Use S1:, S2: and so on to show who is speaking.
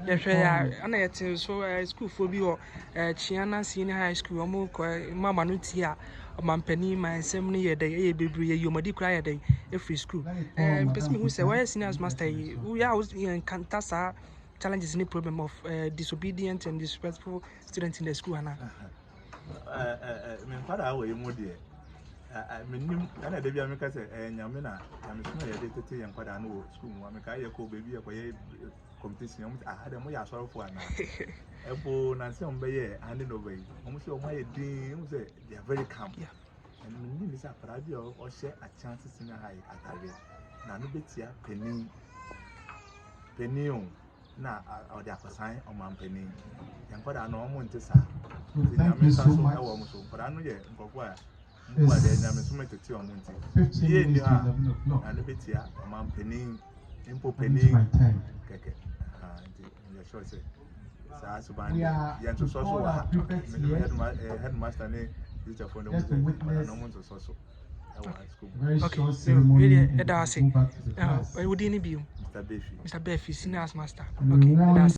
S1: Yes, and I tell so school for you, Chiana Senior High School, Mamma Nutia, Mampeni, my assembly a day, baby, you might cry a day, every school. Person who say, why seniors master, we are in Cantasa challenges any problem of disobedient and disrespectful students in the school. Anna,
S2: my father, away more dear. I mean, and I did make us a Yamina, I'm small, I did to young father, no school, I make a baby, a competition. I had a more sorrow for an Apple, Nancy on Bay, handing away. Almost all my dreams, they are very calm. And when Miss Aparadio or share a chance in a high at a now, no bit here, penny, now, or the sign on my penny. Young father, no one to say,
S3: Thank you so much.
S2: but I know yet, for why then I'm assuming to tell Monty. Ye knew her, and a bit here, a man penny, impo penny, keke. You're sure, say. So, I yeah, to social headmaster name, teacher for no one to social.
S3: Short ceremony.
S1: really, that's it. I would be
S2: Mr. Baafi,
S1: Mr. Baafi, senior master. Okay, that's